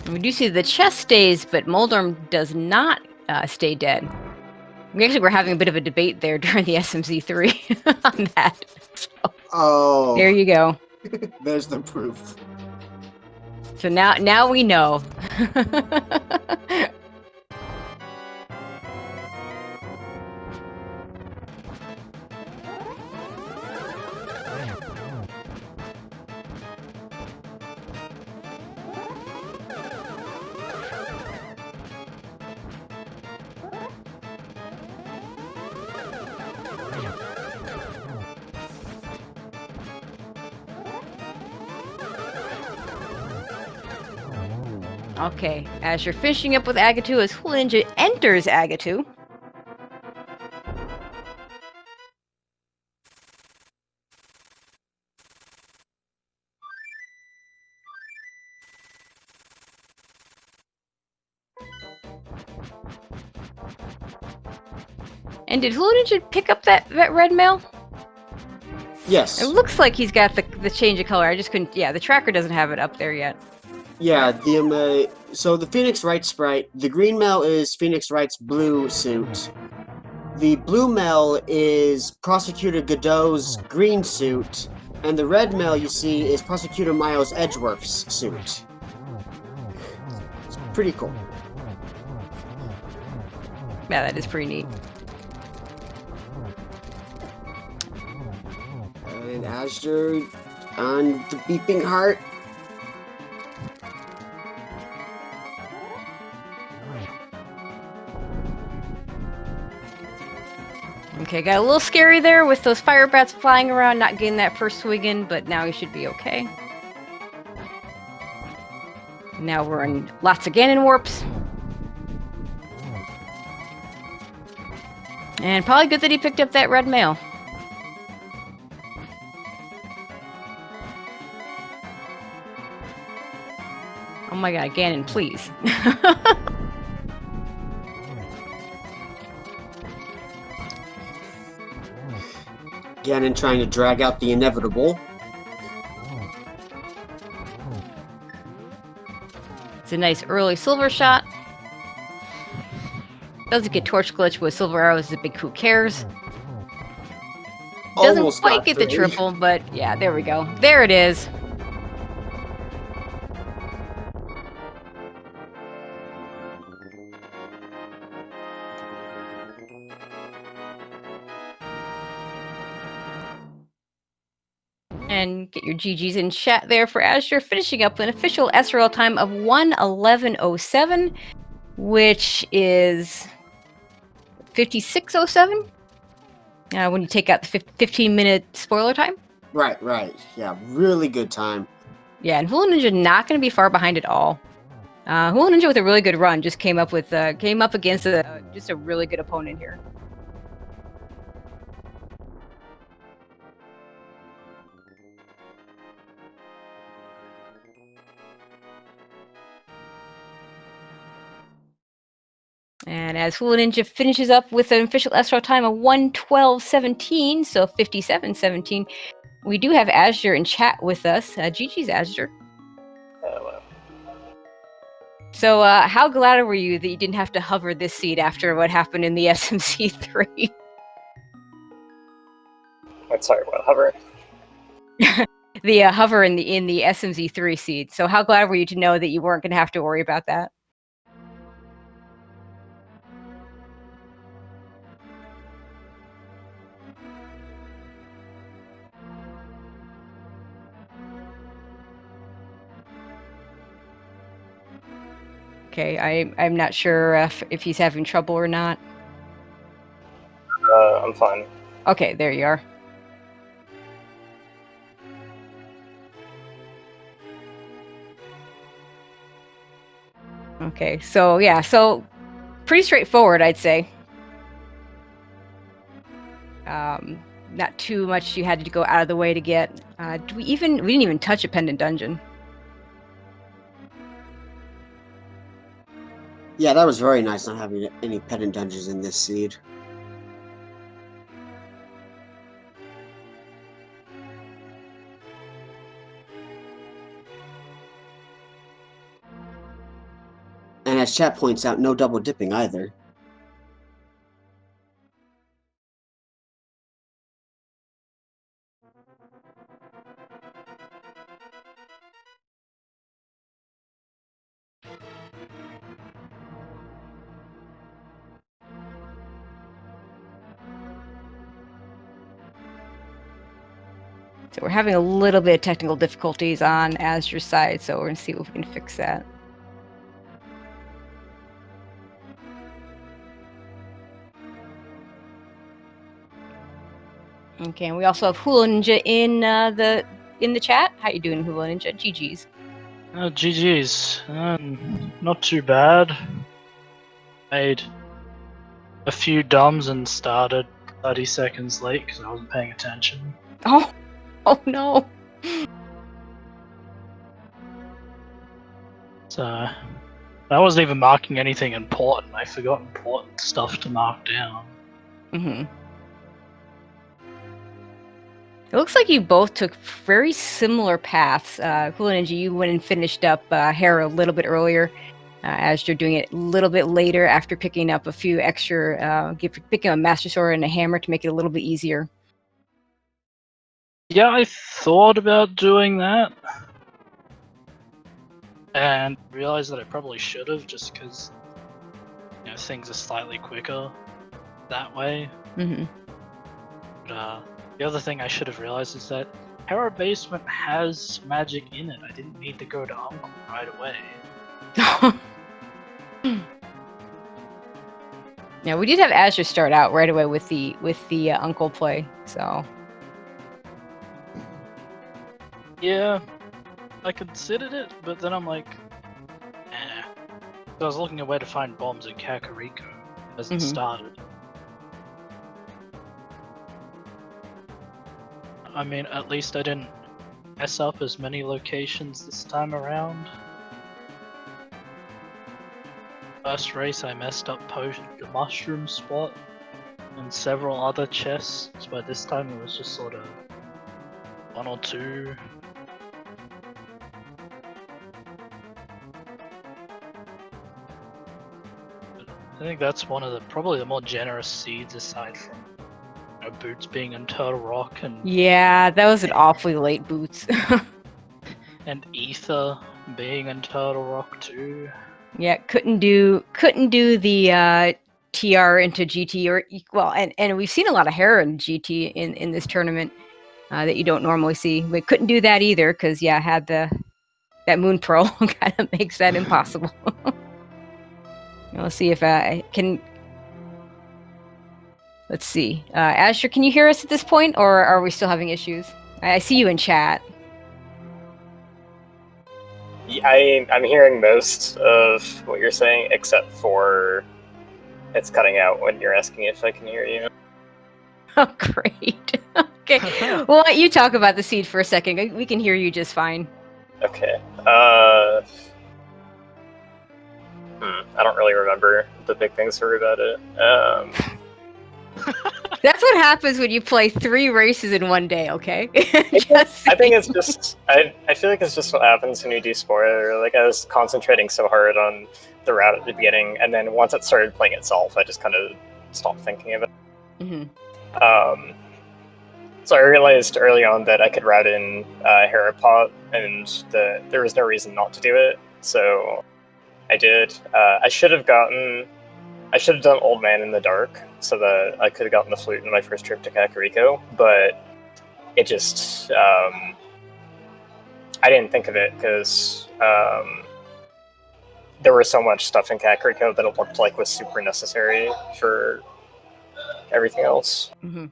And we do see the chest stays, but Moldorm does not stay dead. We actually were having a bit of a debate there during the SMZ3 on that. So, oh. there you go. There's the proof. So now we know. Okay, as you're finishing up with Agatu, as Julloninja enters Agatu. And did Julloninja pick up that red mail? Yes. It looks like he's got the change of color. I just couldn't. Yeah, the tracker doesn't have it up there yet. Yeah, so the Phoenix Wright sprite, the green Mel is Phoenix Wright's blue suit. The blue Mel is Prosecutor Godot's green suit, and the red Mel you see is Prosecutor Miles Edgeworth's suit. It's pretty cool. Yeah, that is pretty neat. And Azder on the beeping heart. Okay, got a little scary there with those fire bats flying around, not getting that first swing in, but now he should be okay. Now we're in lots of Ganon warps. And probably good that he picked up that red mail. Oh my god, Ganon, please. Ganon trying to drag out the inevitable. It's a nice early silver shot. Doesn't get torch glitch with silver arrows is a big who cares. Doesn't Almost quite got get the three. triple, but yeah, there we go. There it is. And get your GGs in chat there for Azure, finishing up an official SRL time of 1:11:07, which is 56:07 when you take out the 15-minute spoiler time. Right. Yeah, really good time. Yeah, and Julloninja not going to be far behind at all. Julloninja with a really good run just came up against just a really good opponent here. And as Julloninja finishes up with an official SRO time of 1:12:17, so 57:17, we do have Azure in chat with us. GG's Azure. Hello. So how glad were you that you didn't have to hover this seed after what happened in the SMC3? Wait, sorry, what? Hover? The hover in the SMZ3 seed. So how glad were you to know that you weren't going to have to worry about that? Okay, I'm not sure if he's having trouble or not. I'm fine. Okay, there you are. Okay, so yeah, so pretty straightforward, I'd say. Not too much you had to go out of the way to get. We didn't even touch a pendant dungeon. Yeah, that was very nice not having any pendant dungeons in this seed. And as chat points out, no double dipping either. So we're having a little bit of technical difficulties on Azure's side, so we're going to see if we can fix that. Okay, and we also have Julloninja in the chat. How you doing, Julloninja? GG's. GG's. Not too bad. Made a few dumbs and started 30 seconds late because I wasn't paying attention. Oh no. So I wasn't even marking anything important. I forgot important stuff to mark down. Mm-hmm. It looks like you both took very similar paths. Julloninja, you went and finished up Hera a little bit earlier, as you're doing it a little bit later after picking up a few extra, picking up a Master Sword and a hammer to make it a little bit easier. Yeah, I thought about doing that. And realized that I probably should have, just because, you know, things are slightly quicker that way. Mm-hmm. But, the other thing I should have realized is that Hera Basement has magic in it. I didn't need to go to Uncle right away. Yeah, we did have Azure start out right away with the Uncle play, so. Yeah, I considered it, but then I'm like, eh. So I was looking at where to find bombs in Kakariko as it started. I mean, at least I didn't mess up as many locations this time around. First race I messed up the mushroom spot and several other chests, but this time it was just sort of one or two. I think that's one of probably the more generous seeds, aside from, you know, Boots being in Turtle Rock and Yeah, that was an awfully late Boots. and Ether being in Turtle Rock too. Yeah, couldn't do the TR into GT, or well, and we've seen a lot of Hera in GT in this tournament that you don't normally see. We couldn't do that either because had that Moon Pearl kind of makes that impossible. Let's see if I can. Let's see, Asher, can you hear us at this point, or are we still having issues? I see you in chat. I'm hearing most of what you're saying, except for it's cutting out when you're asking if I can hear you. Oh, great. Okay. Well, you talk about the seed for a second. We can hear you just fine. Okay. I don't really remember the big things about it. That's what happens when you play 3 races in one day, okay? I think it's just... I feel like it's just what happens when you do spoiler. Like, I was concentrating so hard on the route at the beginning, and then once it started playing itself, I just kind of stopped thinking of it. Mm-hmm. So I realized early on that I could route in Herapot, and there was no reason not to do it, so I did. I should have done Old Man in the Dark, so that I could have gotten the flute in my first trip to Kakariko, but it just... I didn't think of it, because there was so much stuff in Kakariko that it looked like was super necessary for everything else. Mm-hmm.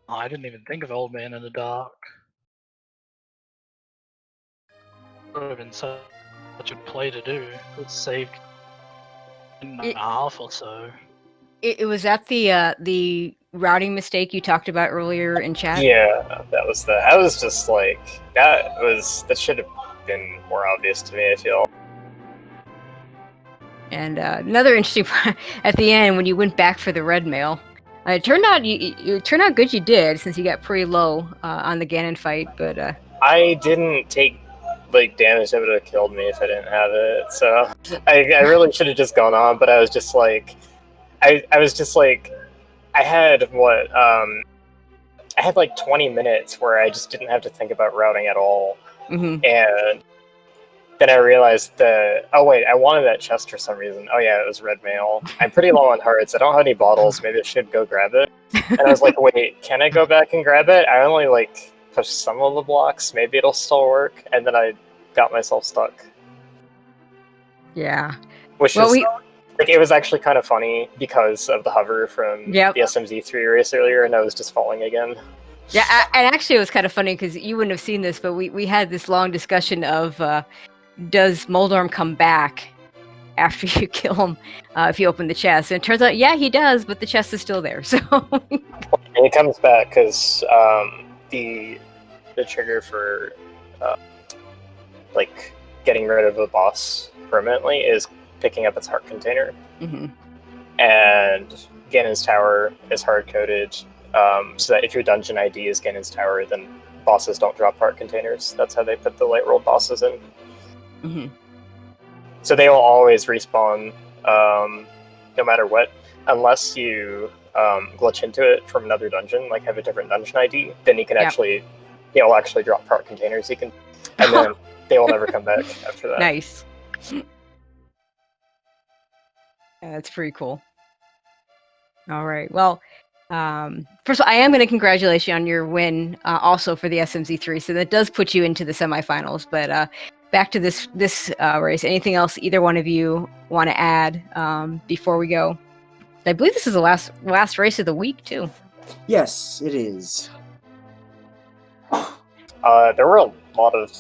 Oh, I didn't even think of Old Man in the Dark. Would have been such a play to do. It saved an half or so. It was that the routing mistake you talked about earlier in chat? Yeah, that was the... I was just like, that should have been more obvious to me, I feel. And another interesting part at the end when you went back for the red mail. It turned out it turned out good you did, since you got pretty low on the Ganon fight, but I didn't take damage that would have killed me if I didn't have it, so I really should have just gone on, but I was just like, I had I had 20 minutes where I just didn't have to think about routing at all. Mm-hmm. And then I realized that, oh wait, I wanted that chest for some reason. Oh yeah, it was red mail. I'm pretty low on hearts. I don't have any bottles. Maybe I should go grab it. And I was like, wait, can I go back and grab it? I only pushed some of the blocks. Maybe it'll still work. And then I got myself stuck. Yeah. Which was it was actually kind of funny because of the hover from the SMZ3 race earlier, and I was just falling again. Yeah, and actually it was kind of funny because you wouldn't have seen this, but we had this long discussion of does Moldorm come back after you kill him if you open the chest? And it turns out, yeah, he does, but the chest is still there. So and he comes back because the trigger for getting rid of a boss permanently is picking up its heart container. Mm-hmm. And Ganon's Tower is hard-coded, so that if your dungeon ID is Ganon's Tower, then bosses don't drop part containers. That's how they put the light rolled bosses in. Mm-hmm. So they will always respawn, no matter what, unless you glitch into it from another dungeon, like have a different dungeon ID. Then you can actually, they'll actually drop part containers. You can, and then they will never come back after that. Nice. Yeah, that's pretty cool. All right. Well, first of all, I am going to congratulate you on your win, also for the SMZ3. So that does put you into the semifinals. But back to this race. Anything else either one of you want to add before we go? I believe this is the last race of the week too. Yes, it is. There were a lot of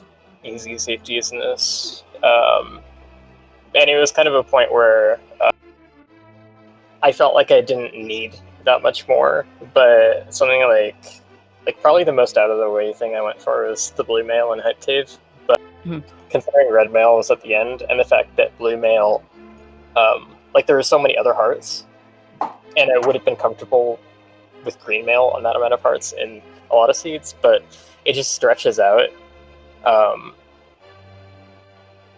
easy safeties in this, and it was kind of a point where I felt like I didn't need that much more, but something like probably the most out of the way thing I went for was the blue mail and Hype Cave. But considering red mail was at the end, and the fact that blue mail, like there were so many other hearts, and I would have been comfortable with green mail on that amount of hearts in a lot of seeds, but it just stretches out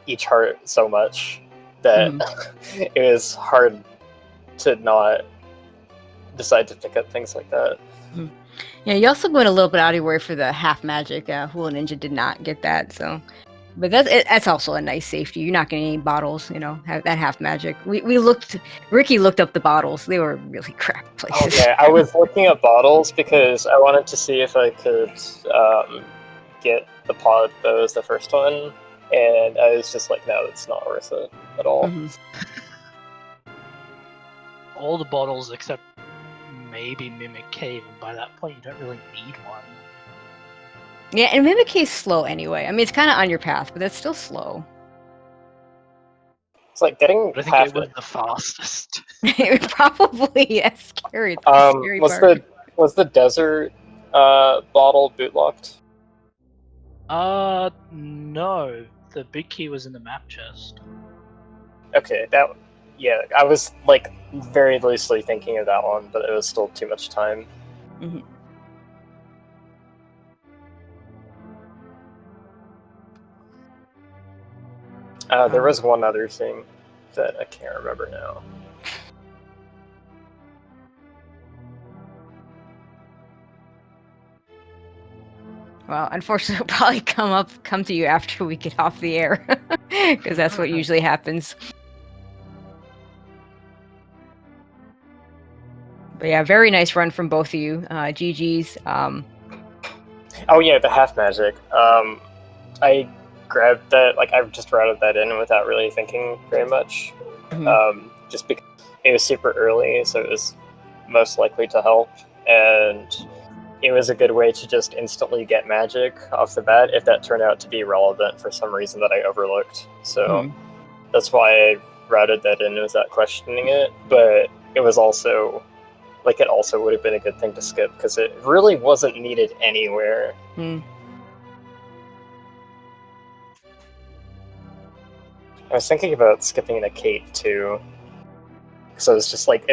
each heart so much that it was hard to not decide to pick up things like that. Yeah, you also went a little bit out of your way for the half magic. Julloninja did not get that, so. But that's also a nice safety. You're not getting any bottles, have that half magic. Ricky looked up the bottles. They were really crap places. Okay, I was looking at bottles because I wanted to see if I could get the pod bows the first one, and I was just like, no, it's not worth it at all. All the bottles except maybe Mimic Cave, and by that point you don't really need one. Yeah, and Mimic Cave's slow anyway. I mean, it's kind of on your path, but that's still slow. It's like getting I think it was the fastest. Probably, yes. Scary. Scary part. Was the desert bottle bootlocked? No. The big key was in the map chest. Okay, I was like very loosely thinking of that one, but it was still too much time. There was one other thing that I can't remember now. Well, unfortunately, it'll probably come to you after we get off the air, because that's what usually happens. But yeah, very nice run from both of you. GG's. Oh yeah, the half magic. I grabbed that, like I just routed that in without really thinking very much. Just because it was super early, so it was most likely to help, and it was a good way to just instantly get magic off the bat if that turned out to be relevant for some reason that I overlooked. So that's why I routed that in without questioning it, but it was also like it also would have been a good thing to skip because it really wasn't needed anywhere. I was thinking about skipping a cape too, so it's just like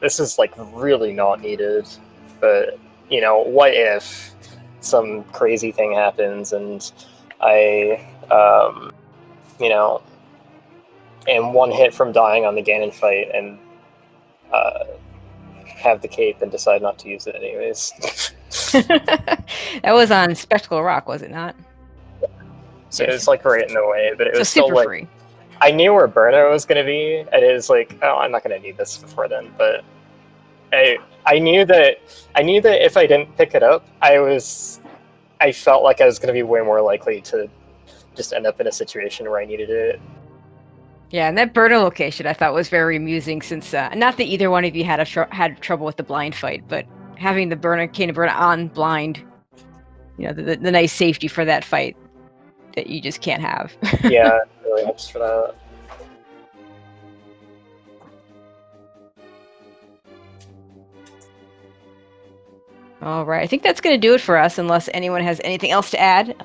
this is like really not needed. But what if some crazy thing happens and I am one hit from dying on the Ganon fight and have the cape and decide not to use it anyways. That was on Spectacle Rock, was it not? So it was like right in the way, but it was super still like free. I knew where Burno was going to be, and it was like, oh, I'm not going to need this before then. But I knew that if I didn't pick it up, I felt like I was going to be way more likely to just end up in a situation where I needed it. Yeah, and that Burno location I thought was very amusing, since not that either one of you had trouble with the blind fight, but having the Cane of Burno on blind, the nice safety for that fight that you just can't have. Yeah, it really helps for that. All right, I think that's going to do it for us, unless anyone has anything else to add.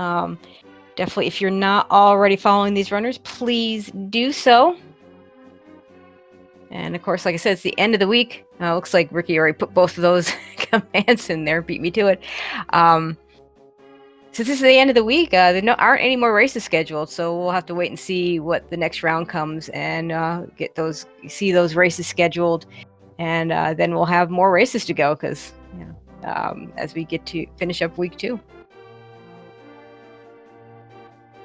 Definitely, if you're not already following these runners, please do so. And of course, like I said, it's the end of the week. Looks like Ricky already put both of those commands in there, beat me to it. Since this is the end of the week, there aren't any more races scheduled, so we'll have to wait and see what the next round comes and see those races scheduled, and then we'll have more races to go because as we get to finish up week 2.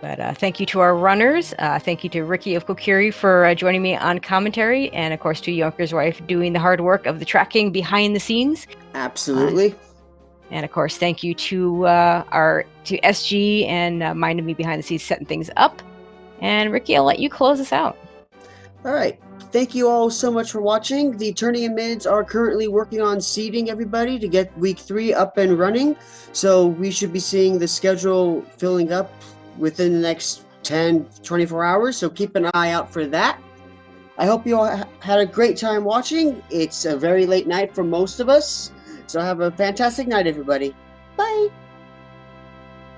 But thank you to our runners. Thank you to Ricky of Kokiri for joining me on commentary, and of course to Yonker's wife doing the hard work of the tracking behind the scenes. Absolutely. And of course, thank you to SG and Minding Me behind the scenes setting things up. And Ricky, I'll let you close us out. All right. Thank you all so much for watching. The Turning and Mids are currently working on seeding everybody to get week 3 up and running. So we should be seeing the schedule filling up within the next 10-24 hours. So keep an eye out for that. I hope you all had a great time watching. It's a very late night for most of us. So have a fantastic night, everybody. Bye.